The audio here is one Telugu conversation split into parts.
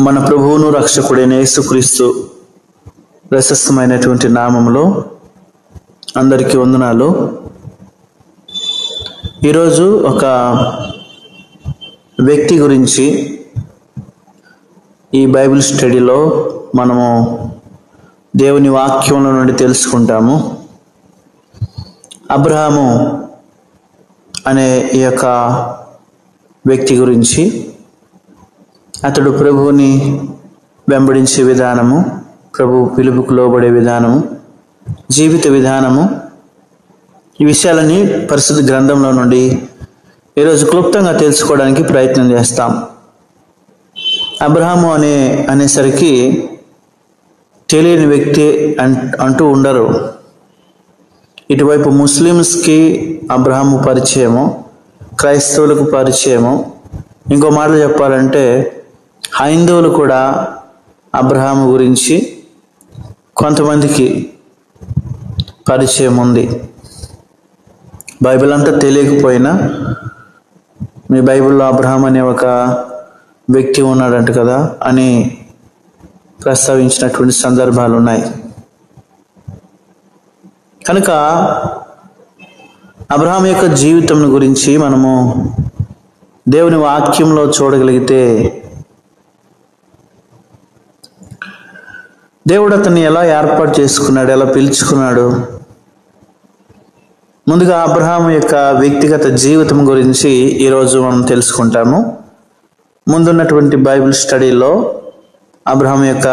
మన ప్రభువును రక్షకుడైన యేసుక్రీస్తు ప్రశస్తమైనటువంటి నామములో అందరికీ వందనాలు. ఈరోజు ఒక వ్యక్తి గురించి ఈ బైబిల్ స్టడీలో మనము దేవుని వాక్యంలో నుండి తెలుసుకుంటాము. అబ్రహాము అనే ఈ యొక్క వ్యక్తి గురించి, అతడు ప్రభువుని వెంబడించే విధానము, ప్రభు పిలుపుకు లోబడే విధానము, జీవిత విధానము, ఈ విషయాలని పరిశుద్ధ గ్రంథంలో నుండి ఈరోజు క్లుప్తంగా తెలుసుకోవడానికి ప్రయత్నం చేస్తాం. అబ్రహాము అనేసరికి తెలియని వ్యక్తి అంటూ ఉండరు. ఇటువైపు ముస్లిమ్స్కి అబ్రహాము పరిచయము, క్రైస్తవులకు పరిచయము, ఇంకో మాటలు చెప్పాలంటే హైందవులు కూడా అబ్రహాము గురించి కొంతమందికి పరిచయం ఉంది. బైబిల్ అంతా తెలియకపోయినా మీ బైబిల్లో అబ్రహాం అనే ఒక వ్యక్తి ఉన్నాడంట కదా అని ప్రస్తావించినటువంటి సందర్భాలు ఉన్నాయి. కనుక అబ్రహాం యొక్క జీవితం గురించి మనము దేవుని వాక్యంలో చూడగలిగితే, దేవుడు అతన్ని ఎలా ఏర్పాటు చేసుకున్నాడు, ఎలా పిలుచుకున్నాడు. ముందుగా అబ్రహాం యొక్క వ్యక్తిగత జీవితం గురించి ఈరోజు మనం తెలుసుకుంటాము. ముందున్నటువంటి బైబిల్ స్టడీలో అబ్రహాం యొక్క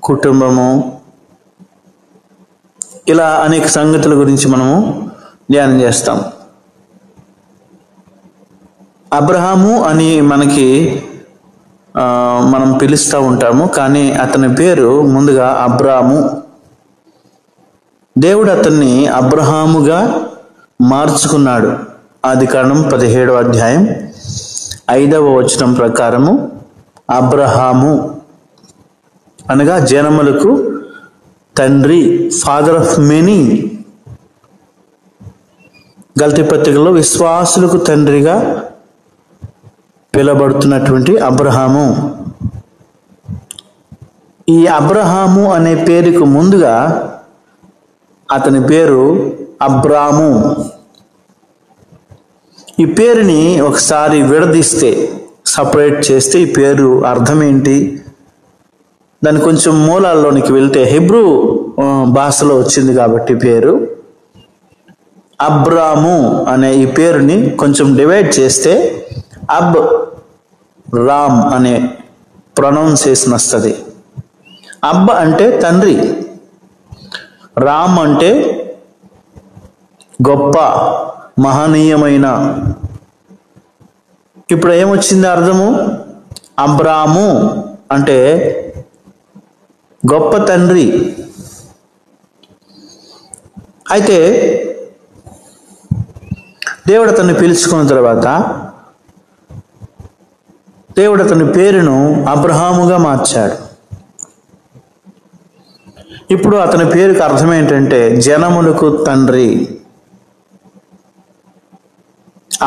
కుటుంబము, ఇలా అనేక సంగతుల గురించి మనము ధ్యానం చేస్తాం. అబ్రహాము అని మనం పిలుస్తూ ఉంటాము, కానీ అతని పేరు ముందుగా అబ్రాము. దేవుడు అతన్ని అబ్రహాముగా మార్చుకున్నాడు. ఆదికాండం 17వ అధ్యాయం 5వ వచనం ప్రకారము అబ్రహాము అనగా జనములకు తండ్రి, ఫాదర్ ఆఫ్ మెనీ. గలతీ పత్రికలో విశ్వాసులకు తండ్రిగా పిలబడుతున్నటువంటి అబ్రహాము. ఈ అబ్రహాము అనే పేరుకు ముందుగా అతని పేరు అబ్రాము. ఈ పేరుని ఒకసారి విడదీస్తే, సపరేట్ చేస్తే ఈ పేరు అర్థం ఏంటి, దాని కొంచెం మూలాల్లోనికి వెళ్తే హెబ్రూ భాషలో వచ్చింది కాబట్టి పేరు అబ్రాము అనే ఈ పేరుని కొంచెం డివైడ్ చేస్తే అబ్ రామ్ అనే ప్రొనౌన్సియేషన్ వస్తుంది. అబ్ అంటే తండ్రి, రామ్ అంటే గొప్ప, మహనీయమైన. ఇప్పుడు ఏమొచ్చింది అర్థము? అబ్రాము అంటే గొప్ప తండ్రి. అయితే దేవుడు అతన్ని పిలుచుకున్న తర్వాత దేవుడు అతని పేరును అబ్రహాముగా మార్చాడు. ఇప్పుడు అతని పేరుకి అర్థం ఏంటంటే జనములకు తండ్రి.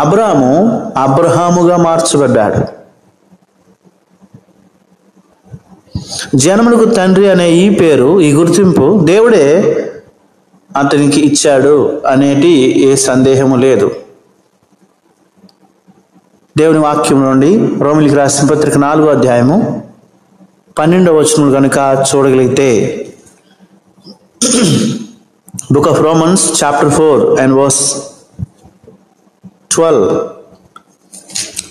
అబ్రాము అబ్రహాముగా మార్చబడ్డాడు. జనములకు తండ్రి అనే ఈ పేరు, ఈ గుర్తింపు దేవుడే అతనికి ఇచ్చాడు అనేటి ఏ సందేహము లేదు. దేవుని వాక్యం నుండి రోమిలికి రాసిన పత్రిక 4వ అధ్యాయము 12వ వచనం కనుక చూడగలిగితే, book of Romans chapter 4 and verse 12.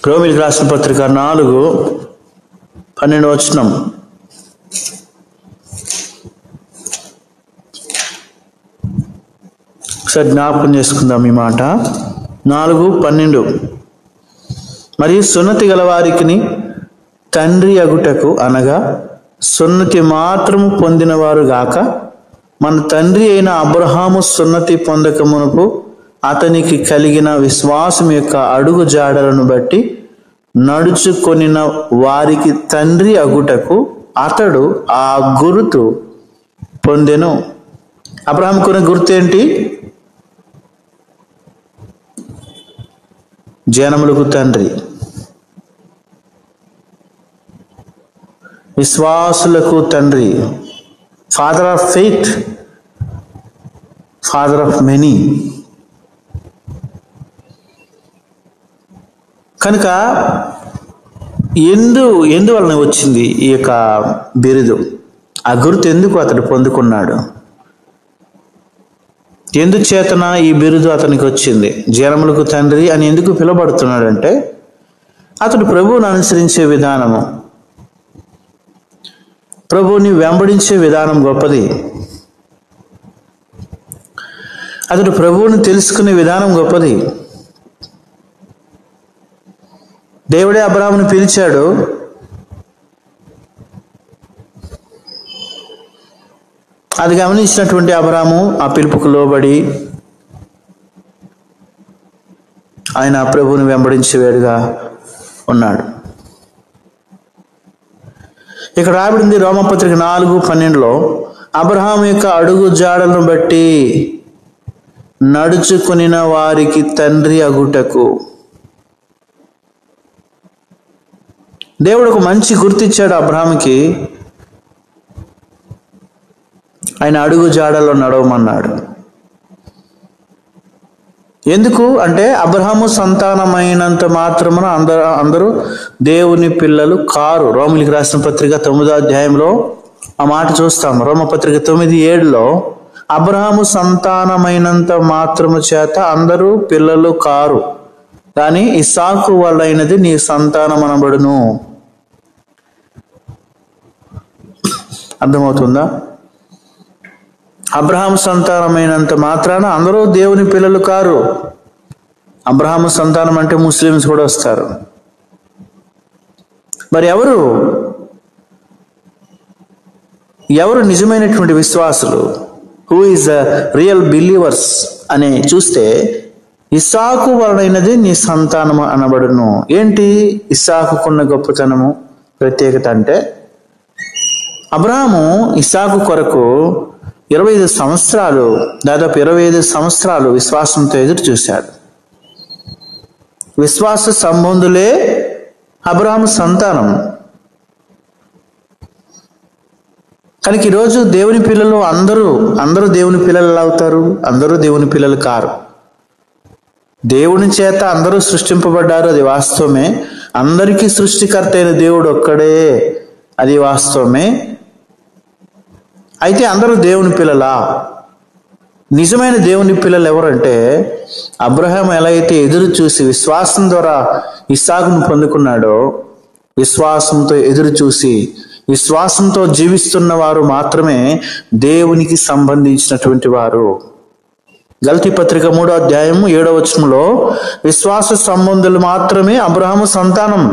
రోమిలికి రాసిన పత్రిక 4:12 వచనం. ఒకసారి జ్ఞాపకం చేసుకుందాం ఈ మాట. 4:12. మరియు సున్నతి గలవారికిని తండ్రి అగుటకు, అనగా సున్నతి మాత్రము పొందినవారు గాక, మన తండ్రి అయిన అబ్రహాము సున్నతి పొందక మునుపు అతనికి కలిగిన విశ్వాసం యొక్క అడుగు జాడలను బట్టి నడుచుకొనిన వారికి తండ్రి అగుటకు అతడు ఆ గుర్తు పొందెను. అబ్రహాము కొన్న గుర్తు ఏంటి? జనములకు తండ్రి. విశ్వాసులకు తండ్రి, father of faith, father of many. కనుక ఎందువలన వచ్చింది ఈ యొక్క బిరుదు? ఆ గుర్తు ఎందుకు అతడు పొందుకున్నాడు? ఎందుచేతన ఈ బిరుదు అతనికి వచ్చింది? జనములకు తండ్రి అని ఎందుకు పిలువబడుతున్నాడంటే అతడు ప్రభువుని అనుసరించే విధానము, ప్రభువుని వెంబడించే విధానం గొప్పది. అతడు ప్రభువుని తెలుసుకునే విధానం గొప్పది. దేవుడే అబ్రాహామును పిలిచాడు. అది గమనించినటువంటి అబ్రాహాము ఆ పిలుపుకు లోబడి ఆయన ప్రభువుని వెంబడించేవాడుగా ఉన్నాడు. ఇక్కడ రాబడింది రోమపత్రిక 4:12 అబ్రహాము యొక్క అడుగు జాడలను బట్టి నడుచుకునిన వారికి తండ్రి అగుటకు. దేవుడు ఒక మంచి గుర్తిచ్చాడు అబ్రహాముకి. ఆయన అడుగు జాడలో నడవమన్నాడు. ఎందుకు అంటే అబ్రహాము సంతానమైనంత మాత్రమున అందరూ దేవుని పిల్లలు కారు. రోమిలికి రాసిన పత్రిక 9వ అధ్యాయంలో ఆ మాట చూస్తాం. రోమపత్రిక 9:7 అబ్రహాము సంతానమైనంత మాత్రము చేత అందరూ పిల్లలు కారు, కానీ ఇస్సాకు వలైనది నీ సంతానం అనబడును. అర్థమవుతుందా? అబ్రహాము సంతానమైనంత మాత్రాన అందరూ దేవుని పిల్లలు కారు. అబ్రహాము సంతానం అంటే ముస్లిమ్స్ కూడా వస్తారు. మరి ఎవరు నిజమైనటువంటి విశ్వాసులు? Who is the real believers అని చూస్తే ఇస్సాకు వలనైనది నీ సంతానము అనబడును. ఏంటి ఇస్సాకుకున్న గొప్పతనము, ప్రత్యేకత అంటే అబ్రహాము ఇస్సాకు కొరకు 25 సంవత్సరాలు, దాదాపు 25 సంవత్సరాలు విశ్వాసంతో ఎదురు చూశాడు. విశ్వాస సంబంధులే అబ్రహాము సంతానం. కనుక ఈరోజు దేవుని పిల్లలు అందరూ దేవుని పిల్లలు అవుతారు, అందరూ దేవుని పిల్లలు కారు. దేవుని చేత అందరూ సృష్టింపబడ్డారు, అది వాస్తవమే. అందరికీ సృష్టికర్త అయిన దేవుడు ఒక్కడే, అది వాస్తవమే. అయితే అందరూ దేవుని పిల్లలా? నిజమైన దేవుని పిల్లలు ఎవరంటే అబ్రహాము ఎలా అయితే ఎదురు చూసి విశ్వాసం ద్వారా ఇస్సాకును పొందుకున్నాడో, విశ్వాసంతో ఎదురు చూసి విశ్వాసంతో జీవిస్తున్న వారు మాత్రమే దేవునికి సంబంధించినటువంటి వారు. గలతీ పత్రిక 3వ అధ్యాయం 7వ వచనంలో విశ్వాస సంబంధులు మాత్రమే అబ్రహాము సంతానం.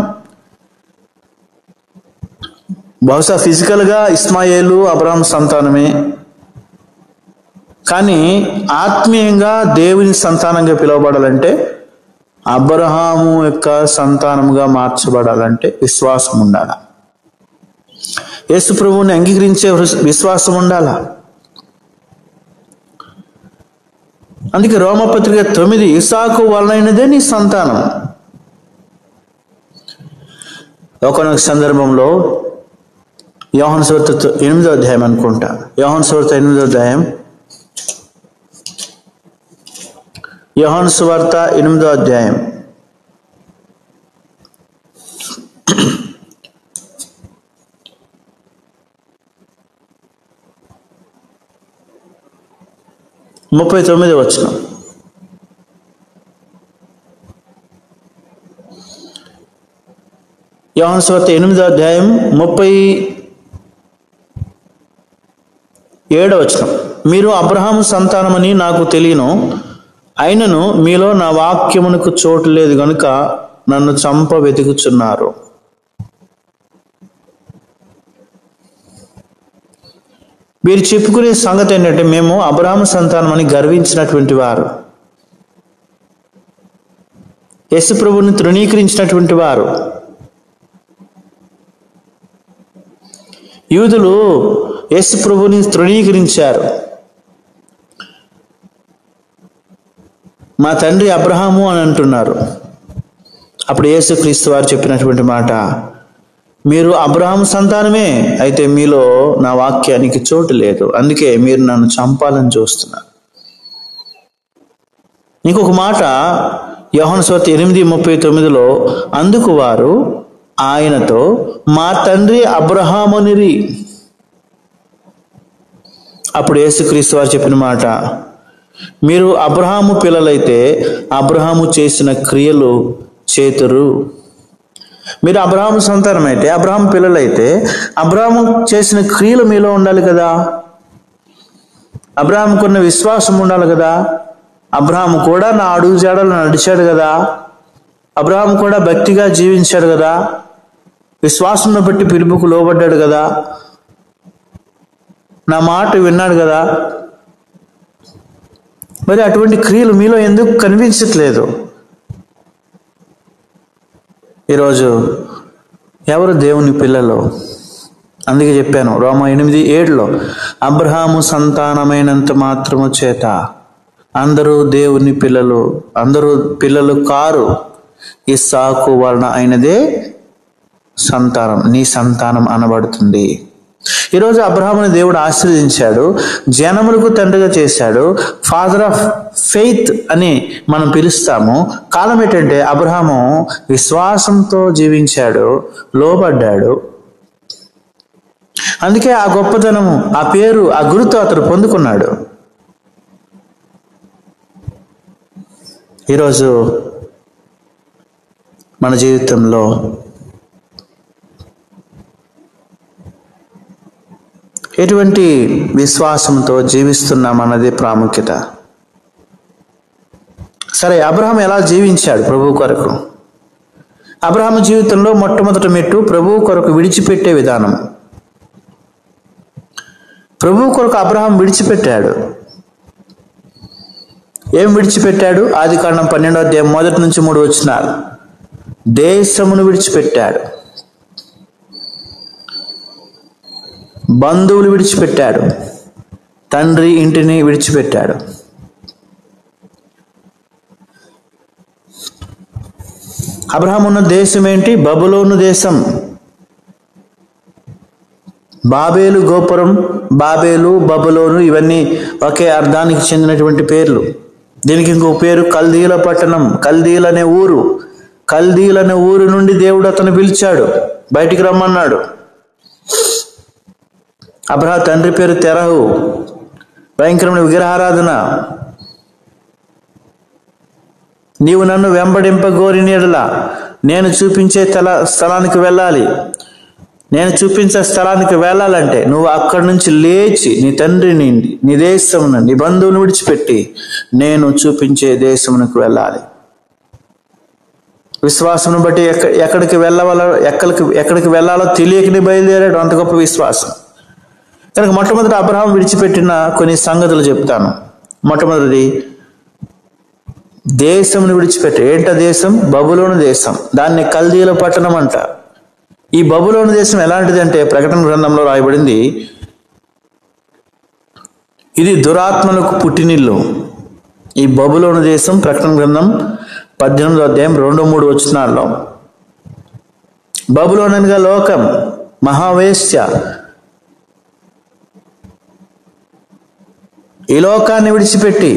బహుశా ఫిజికల్గా ఇస్మాయేలు అబ్రహాము సంతానమే, కానీ ఆత్మీయంగా దేవుని సంతానంగా పిలువబడాలంటే, అబ్రహాము యొక్క సంతానముగా మార్చబడాలంటే విశ్వాసం ఉండాలి. యేసు ప్రభువుని అంగీకరించే విశ్వాసం ఉండాలా. అందుకే రోమపత్రిక 9 ఇస్సాకు వలనైనదే నీ సంతానం. ఒకనొక సందర్భంలో యోహాను సువార్త 8వ అధ్యాయం అనుకుంటా, యోహాను సువార్త 8వ అధ్యాయం, యోహాను సువార్త 8వ అధ్యాయం 39వ వచనం. యోహాను సువార్త 8వ అధ్యాయం 37వ వచనం. మీరు అబ్రహాము సంతానమని నాకు తెలియను, అయినను మీలో నా వాక్యమునకు చోటు లేదు గనుక నన్ను చంప వెతుకుచున్నారు. వీరు చెప్పుకునే సంగతి ఏంటంటే మేము అబ్రహాము సంతానమని గర్వించినటువంటి వారు, యేసు ప్రభువుని తృణీకరించినటువంటి వారు. యూదులు యేసు ప్రభువుని తృణీకరించారు. మా తండ్రి అబ్రహాము అని అంటున్నారు. అప్పుడు యేసుక్రీస్తు వారు చెప్పినటువంటి మాట, మీరు అబ్రహాము సంతానమే, అయితే మీలో నా వాక్యానికి చోటు లేదు, అందుకే మీరు నన్ను చంపాలని చూస్తున్నారు. ఇంకొక మాట యోహాను సువార్త 8:39, అందుకు వారు ఆయనతో, మా తండ్రి అబ్రహామునిరి. అప్పుడు యేసుక్రీస్తు వారు చెప్పిన మాట, మీరు అబ్రహాము పిల్లలైతే అబ్రహాము చేసిన క్రియలు చేతురు. మీరు అబ్రహాము సంతానం అయితే, అబ్రహాము పిల్లలైతే అబ్రహాము చేసిన క్రియలు మీలో ఉండాలి కదా. అబ్రహాముకున్న విశ్వాసం ఉండాలి కదా. అబ్రహాము కూడా నా అడుగు జాడలు నడిచాడు కదా. అబ్రహాము కూడా భక్తిగా జీవించాడు కదా. విశ్వాసంను బట్టి పిలుపుకు లోబడ్డాడు కదా. నా మాట విన్నాడు కదా. మరి అటువంటి క్రియలు మీలో ఎందుకు కనిపించట్లేదు? ఈరోజు ఎవరు దేవుని పిల్లలు? అందుకే చెప్పాను రోమా 8:7, అబ్రహాము సంతానమైనంత మాత్రము చేత అందరూ దేవుని పిల్లలు, అందరూ పిల్లలు కారు, ఇస్సాకు వలన అయినదే సంతానం, నీ సంతానం అనబడుతుంది. ఈరోజు అబ్రహాముని దేవుడు ఆశీర్వదించాడు, జనములకు తండ్రిగా చేశాడు. ఫాదర్ ఆఫ్ ఫెయిత్ అని మనం పిలుస్తాము. కారణం ఏంటంటే అబ్రహాము విశ్వాసంతో జీవించాడు, లోబడ్డాడు. అందుకే ఆ గొప్పతనము, ఆ పేరు, ఆ గుర్తు అతడు పొందుకున్నాడు. ఈరోజు మన జీవితంలో ఎటువంటి విశ్వాసంతో జీవిస్తున్నామన్నది ప్రాముఖ్యత. సరే, అబ్రహాం ఎలా జీవించాడు ప్రభువు కొరకు? అబ్రహాము జీవితంలో మొట్టమొదటి మెట్టు ప్రభువు కొరకు విడిచిపెట్టే విధానం. ప్రభువు కొరకు అబ్రహాం విడిచిపెట్టాడు. ఏం విడిచిపెట్టాడు? ఆదికాండం 12:1-3 దేశమును విడిచిపెట్టాడు, బంధువులు విడిచిపెట్టాడు, తండ్రి ఇంటిని విడిచిపెట్టాడు. అబ్రహాము ఉన్న దేశం ఏంటి? బబులోను దేశం. బాబేలు గోపురం, బాబేలు, బబులోను ఇవన్నీ ఒకే అర్థానికి చెందినటువంటి పేర్లు. దీనికి ఇంకొక పేరు కల్దీల పట్టణం, కల్దీలు అనే ఊరు. కల్దీలు అనే ఊరు నుండి దేవుడు అతను పిలిచాడు, బయటికి రమ్మన్నాడు. అబ్రహా తండ్రి పేరు తెరహు, భయంకరమైన విగ్రహారాధన. నీవు నన్ను వెంబడింపగోరిన యెడల నేను చూపించే స్థలానికి వెళ్ళాలి. నేను చూపించే స్థలానికి వెళ్ళాలంటే నువ్వు అక్కడి నుంచి లేచి నీ తండ్రిని, నీ దేశమును, నీ బంధువును విడిచిపెట్టి నేను చూపించే దేశమునకు వెళ్ళాలి. విశ్వాసం బట్టి ఎక్కడికి వెళ్ళాలో తెలియకని బయలుదేరాడు. అంత గొప్ప విశ్వాసం. కనుక మొట్టమొదటి అబ్రహాం విడిచిపెట్టిన కొన్ని సంగతులు చెప్తాను. మొట్టమొదటిది, దేశమును విడిచిపెట్టి. ఏంట దేశం? బబులోను దేశం. దాన్ని కల్దీల పట్టణం అంటారు. ఈ బబులోను దేశం ఎలాంటిదంటే ప్రకటన గ్రంథంలో రాయబడింది, ఇది దురాత్మలకు పుట్టినిల్లు. ఈ బబులోను దేశం ప్రకటన గ్రంథం 18:2-3 బబులోను అనగా లోకం, మహావేశ్య. ఈ లోకాన్ని విడిచిపెట్టి,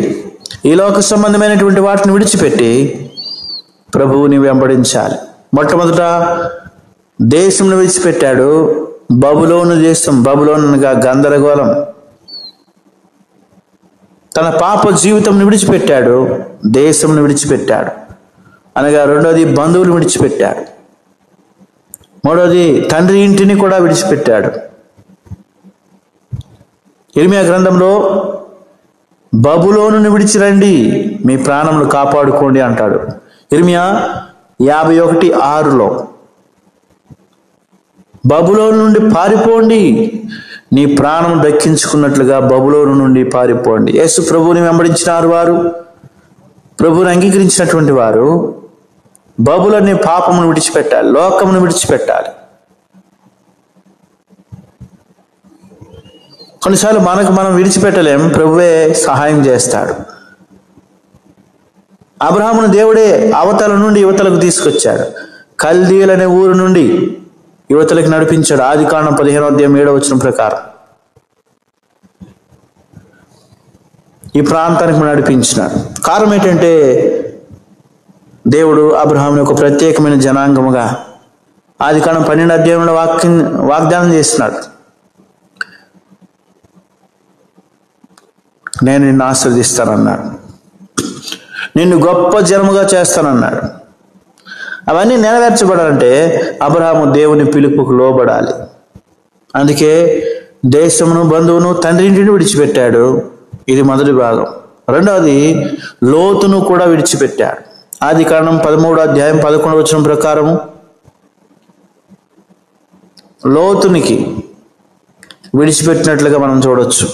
ఈ లోక సంబంధమైనటువంటి వాటిని విడిచిపెట్టి ప్రభువుని వెంబడించాలి. మొట్టమొదట దేశంను విడిచిపెట్టాడు, బబులోను దేశం. బబులోను అనగా గందరగోళం. తన పాప జీవితంను విడిచిపెట్టాడు, దేశంను విడిచిపెట్టాడు అనగా. రెండోది బంధువులు విడిచిపెట్టాడు. మూడోది తండ్రి ఇంటిని కూడా విడిచిపెట్టాడు. ఇర్మియా గ్రంథంలో బబులోనుని విడిచిరండి, మీ ప్రాణములు కాపాడుకోండి అంటాడు. ఇర్మియా 51:6 బబులోను నుండి పారిపోండి, నీ ప్రాణం దక్కించుకున్నట్లుగా బబులోను నుండి పారిపోండి. యేసు ప్రభువుని వెంబడించినారు వారు, ప్రభువుని అంగీకరించినటువంటి వారు బబులోని పాపమును విడిచిపెట్టాలి, లోకమును విడిచిపెట్టాలి. కొన్నిసార్లు మనం విడిచిపెట్టలేం, ప్రభువే సహాయం చేస్తాడు. అబ్రహామును దేవుడే అవతల నుండి యువతలకు తీసుకొచ్చాడు. కల్దీలనే ఊరు నుండి యువతలకి నడిపించాడు. ఆదికాండం 15:7 ప్రకారం ఈ ప్రాంతానికి నడిపించినాడు. కారణం ఏంటంటే దేవుడు అబ్రహాముని ఒక ప్రత్యేకమైన జనాంగముగా ఆదికాండం 12 వాగ్దానం చేస్తున్నాడు. నేను నిన్ను ఆశీర్వదిస్తానన్నాడు, నిన్ను గొప్ప జనముగా చేస్తానన్నాడు. అవన్నీ నెరవేర్చబడాలంటే అబ్రహాము దేవుని పిలుపుకు లోబడాలి. అందుకే దేశమును, బంధువును, తండ్రి ఇంటిని విడిచిపెట్టాడు. ఇది మొదటి భాగం. రెండవది, లోతును కూడా విడిచిపెట్టాడు. ఆదికాండం 13:11 ప్రకారము లోతునికి విడిచిపెట్టినట్లుగా మనం చూడొచ్చు.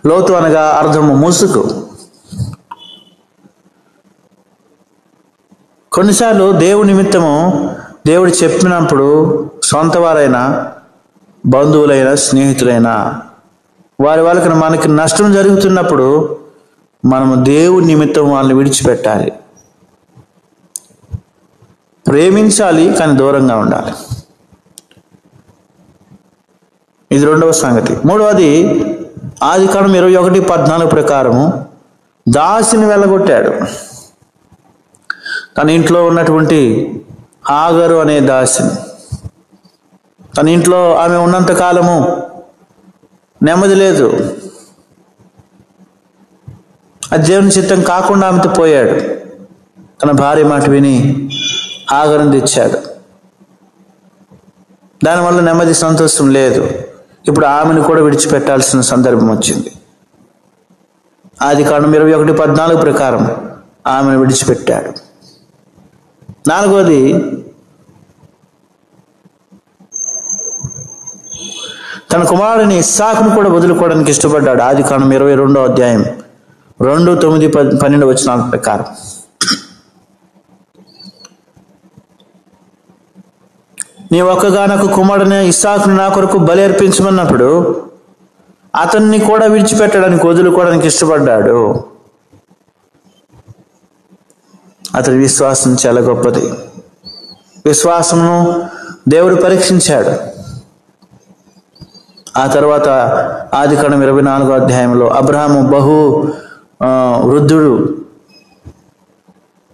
లోతు అనగా అర్థము ముసుగు. కొన్నిసార్లు దేవుని నిమిత్తము దేవుడు చెప్పినప్పుడు సొంత వారైనా, బంధువులైనా, స్నేహితులైనా వాళ్ళకి మనకి నష్టం జరుగుతున్నప్పుడు మనము దేవుని నిమిత్తం వాళ్ళని విడిచిపెట్టాలి. ప్రేమించాలి, కానీ దూరంగా ఉండాలి. ఇది రెండవ సంగతి. మూడవది, ఆదికాండం 21:14 ప్రకారము దాసిని వెళ్ళగొట్టాడు. తన ఇంట్లో ఉన్నటువంటి హాగరు అనే దాసిని, తన ఇంట్లో ఆమె ఉన్నంత కాలము నెమ్మది లేదు. అది దేవుని చిత్తం కాకుండా ఆమెతో పోయాడు. తన భార్య మాట విని హాగరుని తెచ్చాడు. దానివల్ల నెమ్మది, సంతోషం లేదు. ఇప్పుడు ఆమెను కూడా విడిచిపెట్టాల్సిన సందర్భం వచ్చింది. ఆదికాండం 21:14 ప్రకారం ఆమెను విడిచిపెట్టాడు. నాలుగోది, తన కుమారుడిని ఇస్సాకును కూడా వదులుకోవడానికి ఇష్టపడ్డాడు. ఆదికాండం 22:2-9-12 ప్రకారం. నీ ఒక్కగానొక్క కుమారుడిని ఇస్సాకును నా కొరకు బలి అర్పించమన్నప్పుడు అతన్ని కూడా విడిచిపెట్టడానికి, వదులుకోవడానికి ఇష్టపడ్డాడు. అతని విశ్వాసం చాలా గొప్పది. విశ్వాసమును దేవుడు పరీక్షించాడు. ఆ తర్వాత ఆదికాండం 24 అబ్రహాము వృద్ధుడు,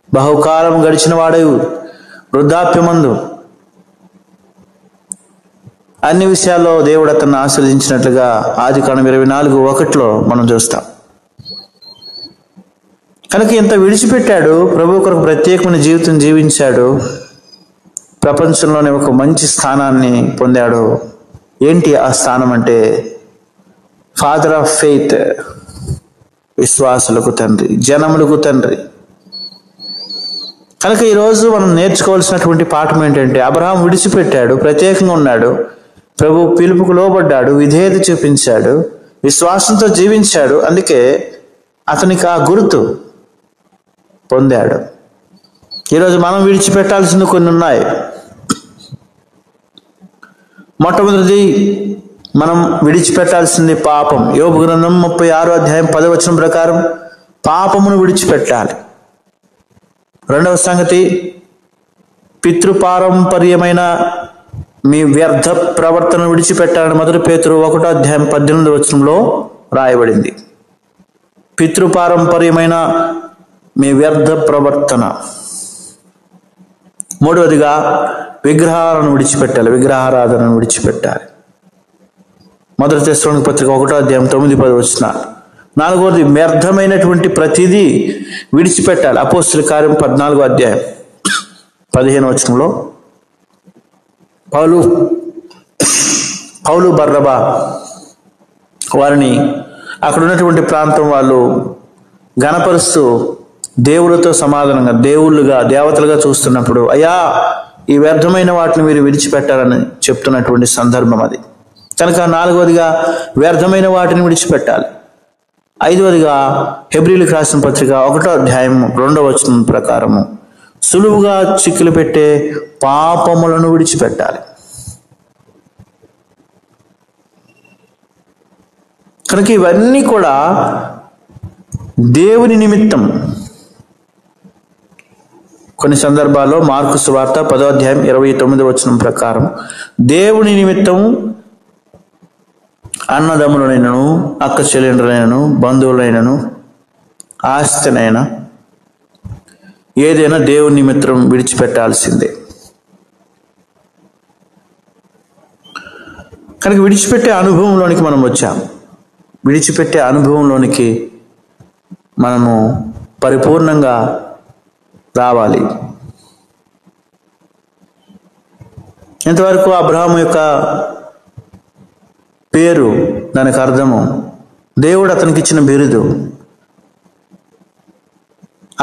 బహుకాలం గడిచిన వాడు, వృద్ధాప్యమందు అన్ని విషయాల్లో దేవుడు అతన్ని ఆశీర్వదించినట్లుగా ఆదికాండం 24:1 మనం చూస్తాం. కనుక ఇంత విడిచిపెట్టాడు, ప్రభు కొరకు ప్రత్యేకమైన జీవితం జీవించాడు, ప్రపంచంలోనే ఒక మంచి స్థానాన్ని పొందాడు. ఏంటి ఆ స్థానం అంటే ఫాదర్ ఆఫ్ ఫెయిత్, విశ్వాసులకు తండ్రి, జనములకు తండ్రి. కనుక ఈరోజు మనం నేర్చుకోవాల్సినటువంటి పాఠం ఏంటంటే అబ్రహాం విడిచిపెట్టాడు, ప్రత్యేకంగా ఉన్నాడు, ప్రభు పిలుపుకు లోబడ్డాడు, విధేయత చూపించాడు, విశ్వాసంతో జీవించాడు. అందుకే అతనికి ఆ గుర్తు పొందాడు. ఈరోజు మనం విడిచిపెట్టాల్సింది కొన్ని ఉన్నాయి. మొట్టమొదటిది, మనం విడిచిపెట్టాల్సింది పాపం. యోబు గ్రంథం 36:10 ప్రకారం పాపమును విడిచిపెట్టాలి. రెండవ సంగతి, పితృపారంపర్యమైన మీ వ్యర్థ ప్రవర్తన విడిచిపెట్టాలని మొదటి పేతురు 1:18 రాయబడింది. పితృపారంపర్యమైన మీ వ్యర్థ ప్రవర్తన. మూడవదిగా విగ్రహాలను విడిచిపెట్టాలి, విగ్రహారాధనను విడిచిపెట్టాలి. మొదటి తెస్సలోనికీ పత్రిక 1:9-10. నాలుగవది, వ్యర్థమైనటువంటి ప్రతిదీ విడిచిపెట్టాలి. అపోస్తలుల కార్యం 14:15 పౌలు బర్నబా వారిని అక్కడ ఉన్నటువంటి ప్రాంతం వాళ్ళు గణపరుస్తూ దేవులతో సమాధానంగా, దేవతలుగా చూస్తున్నప్పుడు, అయ్యా ఈ వ్యర్థమైన వాటిని మీరు విడిచిపెట్టాలని చెప్తున్నటువంటి సందర్భం అది. కనుక నాలుగవదిగా వ్యర్థమైన వాటిని విడిచిపెట్టాలి. ఐదవదిగా హెబ్రీయులకు రాసిన పత్రిక 1:2 ప్రకారము సులువుగా చిక్కులు పెట్టే పాపములను విడిచిపెట్టాలి. కనుక ఇవన్నీ కూడా దేవుని నిమిత్తం కొన్ని సందర్భాల్లో మార్కు సువార్త 10వ అధ్యాయం 29వ వచనం ప్రకారం దేవుని నిమిత్తం అన్నదమ్ములైనను, అక్క చెల్లెండ్రులైనను, బంధువులైనను, ఆస్తినైనా ఏదైనా దేవుని నిమిత్తం విడిచిపెట్టాల్సిందే. కనుక విడిచిపెట్టే అనుభవంలోనికి మనం వచ్చాం. విడిచిపెట్టే అనుభవంలోనికి మనము పరిపూర్ణంగా రావాలి. ఇంతవరకు అబ్రహాము యొక్క పేరు, దానికి అర్థము దేవుడు అతనికి ఇచ్చిన బిరుదు.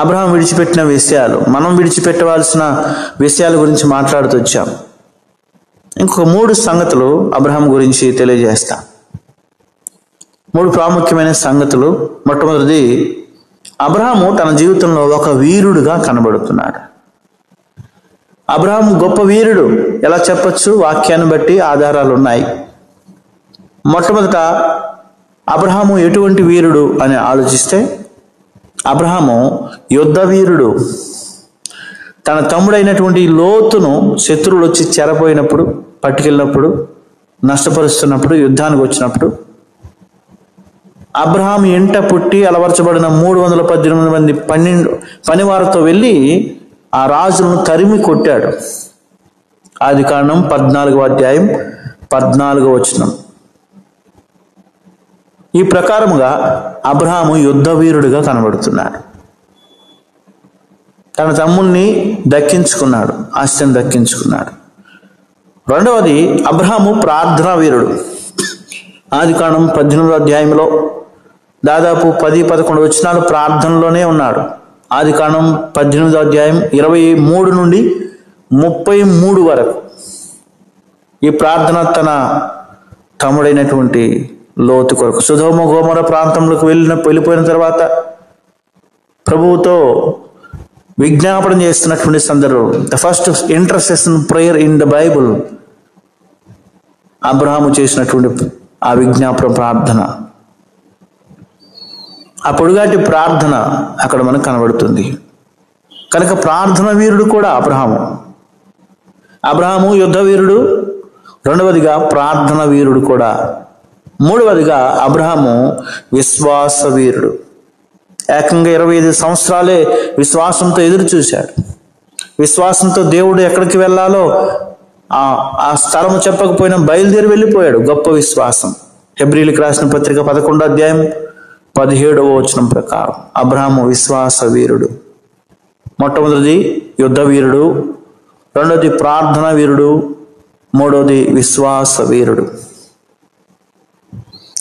అబ్రహాం విడిచిపెట్టిన విషయాలు, మనం విడిచిపెట్టవలసిన విషయాల గురించి మాట్లాడుతూ వచ్చాం. ఇంకొక 3 సంగతులు అబ్రహాం గురించి తెలియజేస్తా. 3 ప్రాముఖ్యమైన సంగతులు. మొట్టమొదటిది, అబ్రహాము తన జీవితంలో ఒక వీరుడుగా కనబడుతున్నాడు. అబ్రహాము గొప్ప వీరుడు ఎలా చెప్పచ్చు? వాక్యాన్ని బట్టి ఆధారాలు ఉన్నాయి. మొట్టమొదట అబ్రహాము ఎటువంటి వీరుడు అని ఆలోచిస్తే, అబ్రహాము యుద్ధ వీరుడు. తన తమ్ముడైనటువంటి లోతును శత్రువులు వచ్చి చెరపోయినప్పుడు, పట్టుకెళ్ళినప్పుడు, నష్టపరుస్తున్నప్పుడు, యుద్ధానికి వచ్చినప్పుడు అబ్రహాము ఇంట పుట్టి అలవర్చబడిన 318 మంది పనివారితో వెళ్ళి ఆ రాజులను తరిమి కొట్టాడు. ఆదికాండం 14వ అధ్యాయం 14వ వచనం. ఈ ప్రకారముగా అబ్రహాము యుద్ధ వీరుడిగా కనబడుతున్నాడు. తన తమ్ముణ్ణి దక్కించుకున్నాడు, ఆస్తిని దక్కించుకున్నాడు. రెండవది, అబ్రహాము ప్రార్థనా వీరుడు. ఆదికాండం 18వ అధ్యాయంలో దాదాపు 10-11 వచనాలు ప్రార్థనలోనే ఉన్నాడు. ఆదికాండం 18వ అధ్యాయం 23 నుండి 33 వరకు ఈ ప్రార్థన తన తమ్ముడైనటువంటి లోతు కొరకు. సొదొమ గొమొర్రా ప్రాంతంలోకి వెళ్ళిపోయిన తర్వాత ప్రభువుతో విజ్ఞాపన చేస్తున్నటువంటి సందర్భం, the first intercession prayer in the Bible, Abraham చేసినటువంటి ఆ విజ్ఞాపన ప్రార్థన, ఆ పొడుగాటి ప్రార్థన అక్కడ మనకు కనబడుతుంది. కనుక ప్రార్థన వీరుడు కూడా అబ్రహాము యుద్ధ వీరుడు. రెండవదిగా ప్రార్థన వీరుడు కూడా. మూడవదిగా అబ్రహాము విశ్వాస వీరుడు. ఏకంగా 25 సంవత్సరాలే విశ్వాసంతో ఎదురు చూశాడు. విశ్వాసంతో దేవుడు ఎక్కడికి వెళ్ళాలో ఆ స్థలము చెప్పకపోయినా బయలుదేరి వెళ్ళిపోయాడు. గొప్ప విశ్వాసం. హెబ్రీయులకు రాసిన పత్రిక 11వ అధ్యాయం 17వ వచనం ప్రకారం అబ్రహాము విశ్వాస వీరుడు. మొట్టమొదటిది యుద్ధ వీరుడు, రెండవది ప్రార్థన వీరుడు, మూడవది విశ్వాస వీరుడు.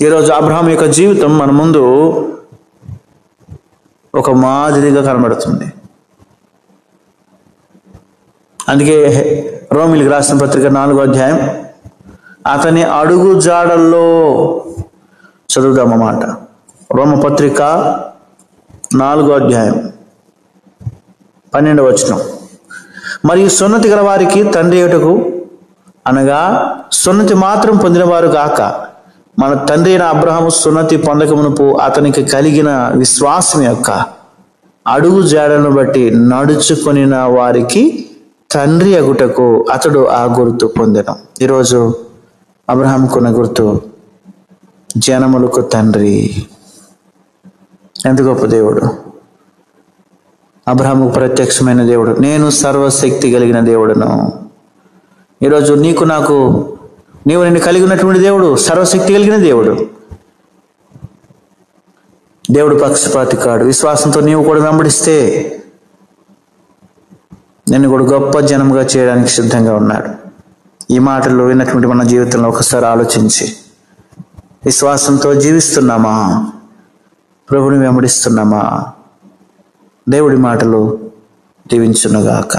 ఈరోజు అబ్రహాము యొక్క జీవితం మన ముందు ఒక మాదిరిగా కనబడుతుంది. అందుకే రోమీయులకు రాసిన పత్రిక 4వ అధ్యాయం అతని అడుగు జాడల్లో చదువుదామన్నమాట. రోమపత్రిక 4వ అధ్యాయం 12వ వచనం. మరియు సున్నతి గల వారికి తండ్రి ఏటకు, అనగా సున్నతి మాత్రం పొందినవారు కాక మన తండ్రి అయిన అబ్రహాము సున్నతి పొందకమునుపు అతనికి కలిగిన విశ్వాసం యొక్క అడుగు జాడలను బట్టి నడుచుకొనిన వారికి తండ్రి అగుటకు అతడు ఆ గుర్తు పొందెను. ఈరోజు అబ్రహాముకున్న గుర్తు జనములకు తండ్రి. ఎంత గొప్ప దేవుడు! అబ్రహాముకు ప్రత్యక్షమైన దేవుడు. నేను సర్వశక్తి కలిగిన దేవుడును. ఈరోజు నీవు నిన్ను కలిగి ఉన్నటువంటి దేవుడు సర్వశక్తి కలిగిన దేవుడు. దేవుడు పక్షపాతి కాడు. విశ్వాసంతో నీవు కూడా వెంబడిస్తే నిన్ను కూడా గొప్ప జనముగా చేయడానికి సిద్ధంగా ఉన్నాడు. ఈ మాటలు విన్నటువంటి మన జీవితంలో ఒకసారి ఆలోచించి, విశ్వాసంతో జీవిస్తున్నామా? ప్రభుని వెంబడిస్తున్నామా? దేవుడి మాటలు దీవించునుగాక.